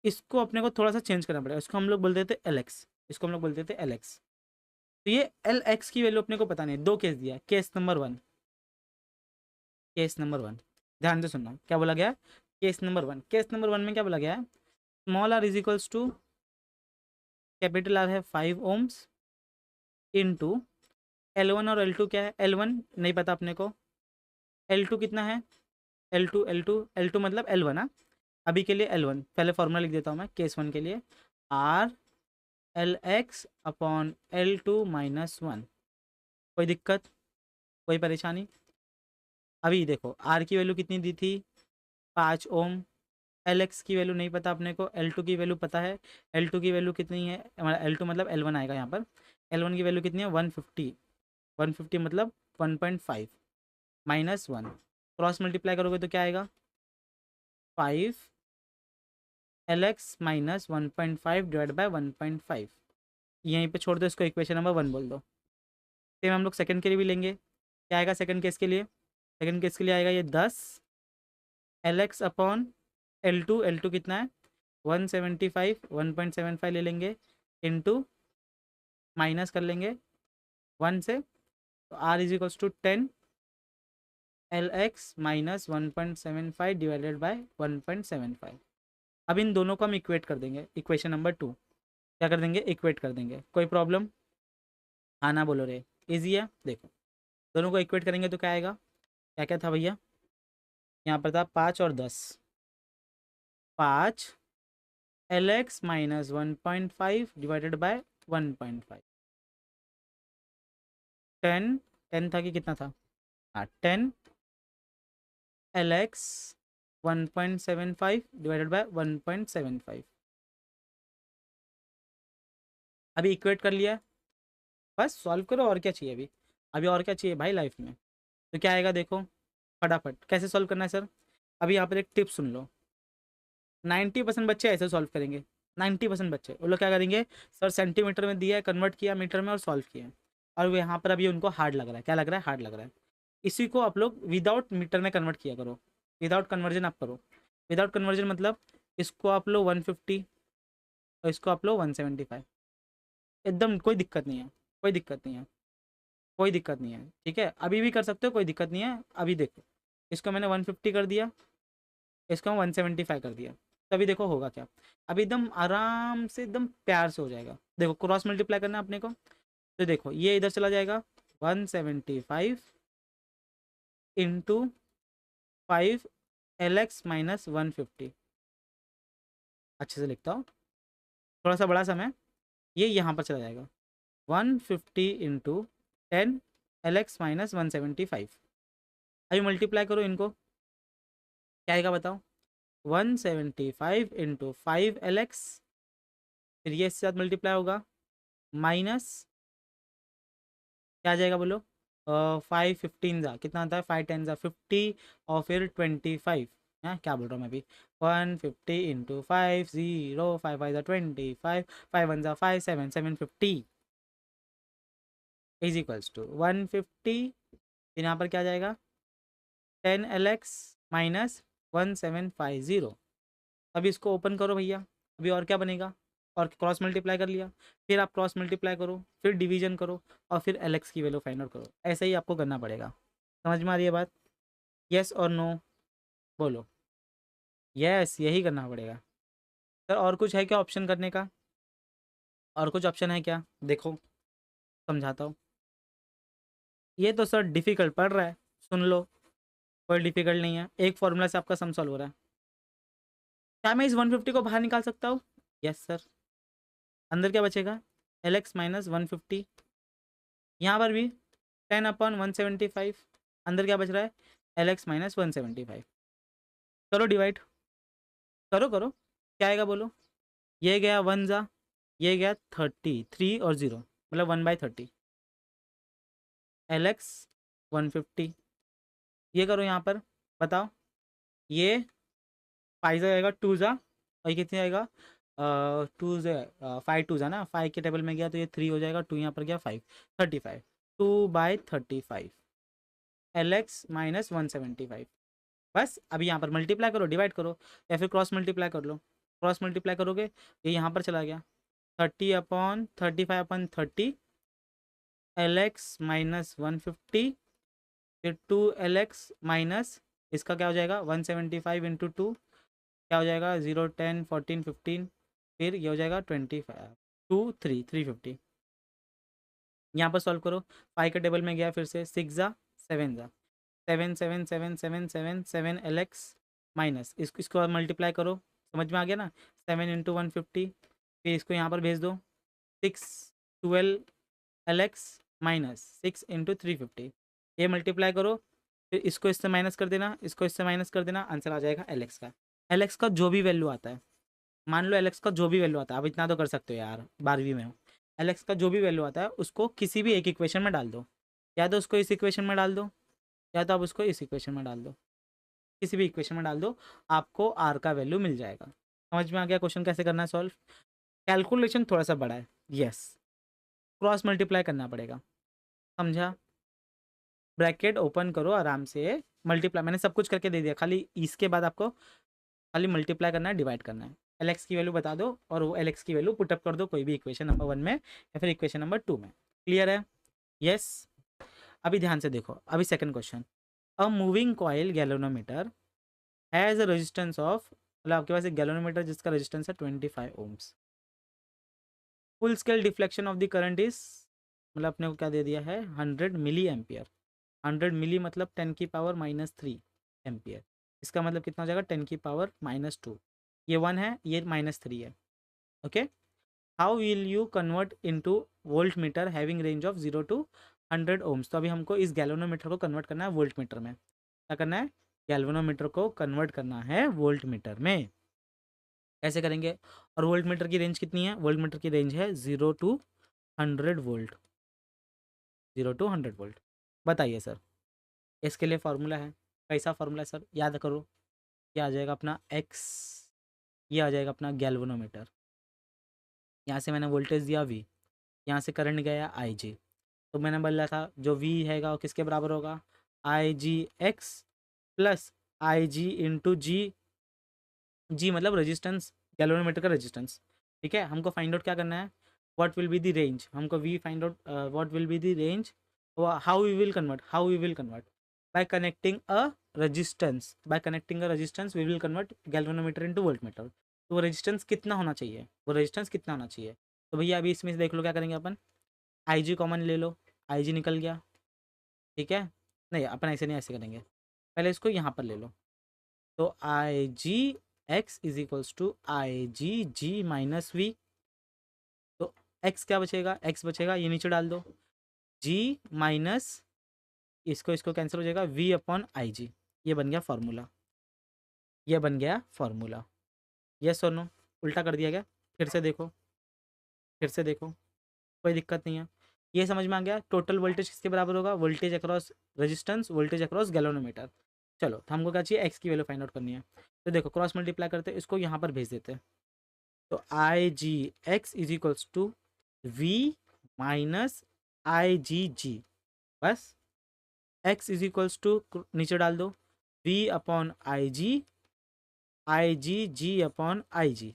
इसको अपने को थोड़ा सा चेंज करना पड़ेगा, इसको हम लोग बोलते थे LX, इसको हम लोग बोलते थे LX। तो ये LX की वैल्यू अपने को पता नहीं, दो केस दिया है। केस नंबर 1, केस नंबर 1, ध्यान से सुनना क्या बोला गया। केस नंबर 1, केस नंबर 1 में क्या बोला गया है, small R is equals to capital R है 5 ओम्स इंटू L1 और L2 क्या है, L1 नहीं पता अपने को, L2 कितना है, L2 मतलब L1। हाँ, अभी के लिए L1, पहले फॉर्मूला लिख देता हूँ मैं केस 1 के लिए, R LX/L2 - 1। कोई दिक्कत, कोई परेशानी। अभी देखो आर की वैल्यू कितनी दी थी, 5 ओम। LX की वैल्यू नहीं पता अपने को, L2 की वैल्यू पता है। L2 की वैल्यू कितनी है, हमारा L2 मतलब L1 आएगा यहाँ पर। L1 की वैल्यू कितनी है, 150, 150 मतलब 1.5 -1, क्रॉस मल्टीप्लाई करोगे तो क्या आएगा, 5 LX - 1.5 डिवाइड बाय 1.5। यहीं पे छोड़ दो, इसको इक्वेशन नंबर 1 बोल दो। सेम हम लोग सेकंड के लिए भी लेंगे, क्या आएगा सेकंड केस के लिए, सेकंड केस के लिए आएगा ये 10 LX/L2, L2 कितना है 175, 1.75 ले लेंगे, इंटू माइनस कर लेंगे 1 से, तो R is equals to 10 LX - 1.75 divided by 1.75। अब इन दोनों को हम इक्वेट कर देंगे, इक्वेशन नंबर 2 क्या कर देंगे, इक्वेट कर देंगे। कोई प्रॉब्लम, हाँ ना बोलो रे, इजी है। देखो दोनों को इक्वेट करेंगे तो क्या आएगा, क्या क्या था भैया, यहाँ पर था 5 और 10, 5 LX - 1.5 डिवाइडेड बाय 1.5, 10, 10 था कि कितना था, हाँ 10 LX 1.75 डिवाइडेड बाय 1.75। अभी इक्वेट कर लिया, बस सॉल्व करो, और क्या चाहिए अभी, अभी और क्या चाहिए भाई लाइफ में। तो क्या आएगा देखो फटाफट, कैसे सॉल्व करना है सर। अभी यहाँ पर एक टिप सुन लो, 90% बच्चे ऐसे सॉल्व करेंगे, 90% बच्चे वो लोग क्या करेंगे, सर सेंटीमीटर में दिया है, कन्वर्ट किया मीटर में और सॉल्व किया, और वो यहाँ पर अभी उनको हार्ड लग रहा है। क्या लग रहा है? हार्ड लग रहा है। इसी को आप लोग विदाउट मीटर में कन्वर्ट किया करो, विदाउट कन्वर्जन आप करो। विदाउट कन्वर्जन मतलब इसको आप लो 150 और इसको आप लो 175, एकदम कोई दिक्कत नहीं है, कोई दिक्कत नहीं है, कोई दिक्कत नहीं है। ठीक है, अभी भी कर सकते हो, कोई दिक्कत नहीं है। अभी देखो, इसको मैंने 150 कर दिया, इसको 175 कर दिया, तभी देखो होगा क्या। अभी एकदम आराम से, एकदम प्यार से हो जाएगा। देखो क्रॉस मल्टीप्लाई करना है अपने को, तो देखो ये इधर चला जाएगा 175 इंटू 5 LX - 150। अच्छे से लिखता हूँ, थोड़ा सा बड़ा समय, ये यहाँ पर चला जाएगा 150 इंटू 10 LX - 175। अभी मल्टीप्लाई करो इनको, क्या आएगा बताओ? 175 इंटू 5 LX, फिर ये इसके साथ मल्टीप्लाई होगा, माइनस क्या आ जाएगा बोलो? 5 15 जा कितना आता है? 5 10 जा 50, और फिर 25। हाँ क्या बोल रहा हूँ मैं अभी? 150 इंटू 5 0, 5 5 जा 25, 5 1 जा 5 7 750 इज इक्वल्स टू 150। फिर यहाँ पर क्या आ जाएगा? 10 LX - 1750। अभी इसको ओपन करो भैया, अभी और क्या बनेगा? और क्रॉस मल्टीप्लाई कर लिया, फिर आप क्रॉस मल्टीप्लाई करो, फिर डिवीजन करो, और फिर LX की वैल्यू फाइंड आउट करो। ऐसे ही आपको करना पड़ेगा। समझ में आ रही है बात? यस और नो बोलो। यस, यही करना पड़ेगा सर। और कुछ है क्या ऑप्शन करने का? और कुछ ऑप्शन है क्या? देखो समझाता हूँ। ये तो सर डिफ़िकल्ट पड़ रहा है, सुन लो, कोई डिफ़िकल्ट नहीं है। एक फॉर्मूला से आपका सम सॉल्व हो रहा है। क्या मैं इस 150 को बाहर निकाल सकता हूँ? Yes sir. अंदर क्या बचेगा? LX - 150। यहाँ पर भी 10/175। अंदर क्या बच रहा है? LX - 175। करो डिवाइड, करो करो, क्या आएगा बोलो? ये गया 1 जा, ये गया 30, 3 और 0, मतलब 1/30। LX 150, ये करो यहाँ पर, बताओ। ये 5 जाएगा, 2 जा, और ये कितने आएगा? 2 से 5 2 जा ना, 5 के टेबल में गया तो ये 3 हो जाएगा, 2 यहाँ पर गया 5, 35, 2/35 LX - 175। बस अभी यहाँ पर मल्टीप्लाई करो, डिवाइड करो, या फिर क्रॉस मल्टीप्लाई कर लो। क्रॉस मल्टीप्लाई करोगे ये यहाँ पर चला गया 30/35/30 LX - 150, फिर 2LX माइनस इसका क्या हो जाएगा? 175 इंटू 2 क्या हो जाएगा? 0 10 14 15, फिर ये हो जाएगा 25 2 3 350। यहाँ पर सॉल्व करो, 5 के टेबल में गया, फिर से 6 जा 7 जा 7 7 7 7 7 7 LX माइनस इसको और मल्टीप्लाई करो। समझ में आ गया ना? 7 इंटू 150, फिर इसको यहाँ पर भेज दो, 6 12 LX माइनस 6 इंटू 350। ये मल्टीप्लाई करो, फिर इसको इससे माइनस कर देना, इसको इससे माइनस कर देना, आंसर आ जाएगा LX का। LX का जो भी वैल्यू आता है, मान लो LX का जो भी वैल्यू आता है, अब इतना तो कर सकते हो यार, 12वीं में हो। LX का जो भी वैल्यू आता है उसको किसी भी एक इक्वेशन में डाल दो, या तो उसको इस इक्वेशन में डाल दो, या तो आप उसको इस इक्वेशन में डाल दो, किसी भी इक्वेशन में डाल दो, आपको R का वैल्यू मिल जाएगा। समझ में आ गया क्वेश्चन कैसे करना है सॉल्व? कैलकुलेशन थोड़ा सा बड़ा है, यस, क्रॉस मल्टीप्लाई करना पड़ेगा, समझा? ब्रैकेट ओपन करो आराम से, मल्टीप्लाई मैंने सब कुछ करके दे दिया, खाली इसके बाद आपको खाली मल्टीप्लाई करना है, डिवाइड करना है। LX की वैल्यू बता दो, और वो LX की वैल्यू पुटअप कर दो कोई भी इक्वेशन नंबर 1 में, या फिर इक्वेशन नंबर 2 में। क्लियर है? यस। अभी ध्यान से देखो, अभी second question. A moving coil galvanometer has a resistance of, मतलब आपके पास एक गैल्वेनोमीटर जिसका रेजिस्टेंस है 25 ohms. Full scale deflection of the current is, मतलब अपने को क्या दे दिया है? 100 मिली एम्पियर। 100 मिली मतलब 10⁻³ एम्पियर। इसका मतलब कितना हो जाएगा? 10⁻²। ये 1 है, ये -3 है। Okay, how will you convert into volt meter having range of 0 to 100 ohms? तो अभी हमको इस गैल्वेनोमीटर को कन्वर्ट करना है वोल्ट मीटर में। क्या करना है? गैल्वेनोमीटर को कन्वर्ट करना है वोल्ट मीटर में। कैसे करेंगे? और वोल्ट मीटर की रेंज कितनी है? वोल्ट मीटर की रेंज है 0 to 100 वोल्ट। 0 to 100 volt. बताइए सर, इसके लिए फार्मूला है, कैसा फार्मूला है सर? याद करो, ये आ जाएगा अपना एक्स, ये आ जाएगा अपना गैल्वेनोमीटर। यहाँ से मैंने वोल्टेज दिया V, यहाँ से करंट गया IG। तो मैंने बोला था जो V हैगा वो किसके बराबर होगा, IGX plus IG into G मतलब रेजिस्टेंस, गैल्वेनोमीटर का रेजिस्टेंस। ठीक है, हमको फाइंड आउट क्या करना है, what will be the range, हमको V find out what will be the range, how we will convert by connecting a resistance we will convert galvanometer into voltmeter. तो वो रेजिस्टेंस कितना होना चाहिए, तो भैया अभी इसमें से देख लो क्या करेंगे अपन, IG कॉमन ले लो, IG निकल गया। ठीक है, नहीं अपन ऐसे नहीं, ऐसे करेंगे, पहले इसको यहाँ पर ले लो। तो IGX is equals to IGG minus V। तो X क्या बचेगा, X बचेगा, ये नीचे डाल दो, G माइनस इसको इसको कैंसिल हो जाएगा, V अपॉन IG। ये बन गया फॉर्मूला, यस और नो, उल्टा कर दिया गया। फिर से देखो, कोई दिक्कत नहीं है। ये समझ में आ गया, टोटल वोल्टेज किसके बराबर होगा, voltage across resistance, voltage across galvanometer. चलो, तो हमको क्या चाहिए, एक्स की वैल्यू फाइंड आउट करनी है। तो देखो क्रॉस मल्टीप्लाई करते हैं, इसको यहाँ पर भेज देते हैं। तो IGX is equals to V minus IGG, बस x इज इक्वल्स टू नीचे डाल दो, V upon IG upon IG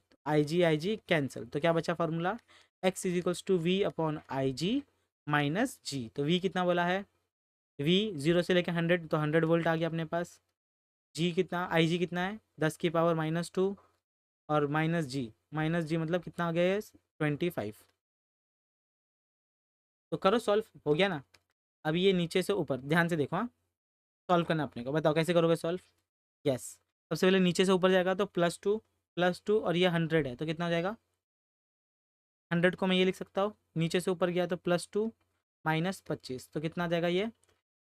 cancel, तो क्या बचा formula, x is equals to V upon IG minus G। तो V कितना बोला है, V 0 से लेकर 100, तो 100 वोल्ट आ गया अपने पास। G कितना, IG कितना है 10 की पावर -2, और माइनस जी मतलब कितना आ गया है 25। तो करो सॉल्व, हो गया ना। अभी ये नीचे से ऊपर ध्यान से देखो, हाँ सॉल्व करना अपने को, बताओ कैसे करोगे सॉल्व। यस, सबसे पहले नीचे से ऊपर जाएगा तो +2 और ये 100 है, तो कितना हो जाएगा, 100 को मैं ये लिख सकता हूँ, नीचे से ऊपर गया तो +2 -25, तो कितना आ जाएगा ये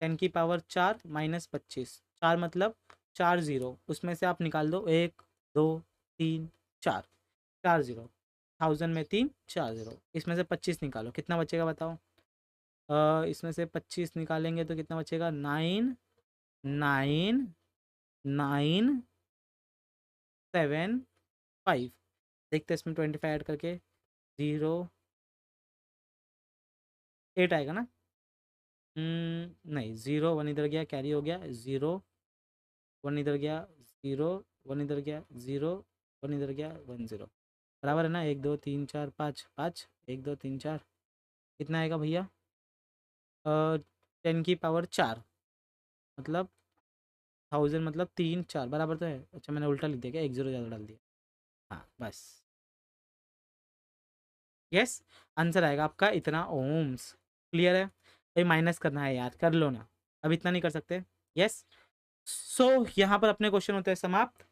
10 की पावर 4 -25, 4 मतलब 4 0, उसमें से आप निकाल दो 1 2 3 4, 4 0, 1000 में 3 4 0, इसमें से 25 निकालो, कितना बचेगा बताओ। इसमें से 25 निकालेंगे तो कितना बचेगा, 9 9 9 7 5। देखते हैं इसमें 25 ऐड करके, 0 8 आएगा ना। नहीं, 0 1 इधर गया, कैरी हो गया, 0 1 इधर गया, 0 1 इधर गया, 0 1 इधर गया, 1 0, बराबर है ना, 1 2 3 4 5 5, 1 2 3 4, कितना आएगा भैया, 10 की पावर 4 मतलब 1000 मतलब 3 4 बराबर तो है। अच्छा मैंने उल्टा लिख दिया क्या, 1 0 ज़्यादा डाल दिया, हाँ बस। यस, आंसर आएगा आपका इतना ओम्स। क्लियर है भाई, माइनस करना है यार, कर लो ना, अब इतना नहीं कर सकते। यस, सो यहाँ पर अपने क्वेश्चन होते हैं समाप्त।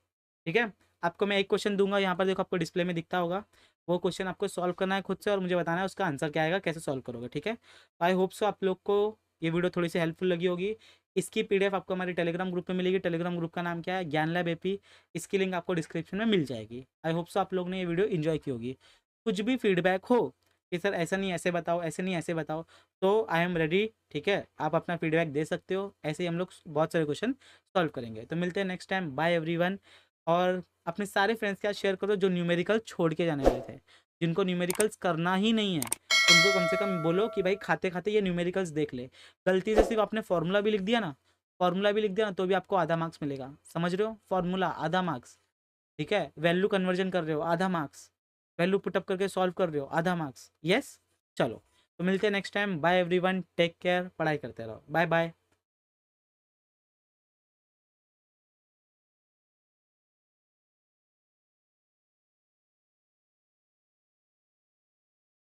ठीक है, आपको मैं एक क्वेश्चन दूंगा, यहाँ पर देखो आपको डिस्प्ले में दिखता होगा, वो क्वेश्चन आपको सॉल्व करना है खुद से, और मुझे बताना है उसका आंसर क्या आएगा, कैसे सॉल्व करोगे। ठीक है, आई होप सो आप लोग को ये वीडियो थोड़ी सी हेल्पफुल लगी होगी। इसकी PDF आपको हमारे टेलीग्राम ग्रुप में मिलेगी, टेलीग्राम ग्रुप का नाम क्या है, ज्ञान लैब AP। इसकी लिंक आपको डिस्क्रिप्शन में मिल जाएगी। आई होप सो आप लोग ने ये वीडियो इन्जॉय की होगी। कुछ भी फीडबैक हो कि सर ऐसा नहीं ऐसे बताओ, ऐसे नहीं ऐसे बताओ, तो आई एम रेडी। ठीक है, आप अपना फीडबैक दे सकते हो, ऐसे ही हम लोग बहुत सारे क्वेश्चन सॉल्व करेंगे। तो मिलते हैं नेक्स्ट टाइम, बाय एवरीवन। और अपने सारे फ्रेंड्स के साथ शेयर करो जो न्यूमेरिकल छोड़ के जाने वाले थे, जिनको न्यूमेरिकल्स करना ही नहीं है, उनको कम से कम बोलो कि भाई खाते खाते ये न्यूमेरिकल्स देख ले। गलती से सिर्फ आपने फॉर्मूला भी लिख दिया ना, तो भी आपको आधा मार्क्स मिलेगा, समझ रहे हो, फॉर्मूला आधा मार्क्स। ठीक है, वैल्यू कन्वर्जन कर रहे हो आधा मार्क्स, वैल्यू पुटअप करके सॉल्व कर रहे हो आधा मार्क्स। यस, चलो तो मिलते हैं next time, bye everyone, take care, पढ़ाई करते रहो, बाय बाय।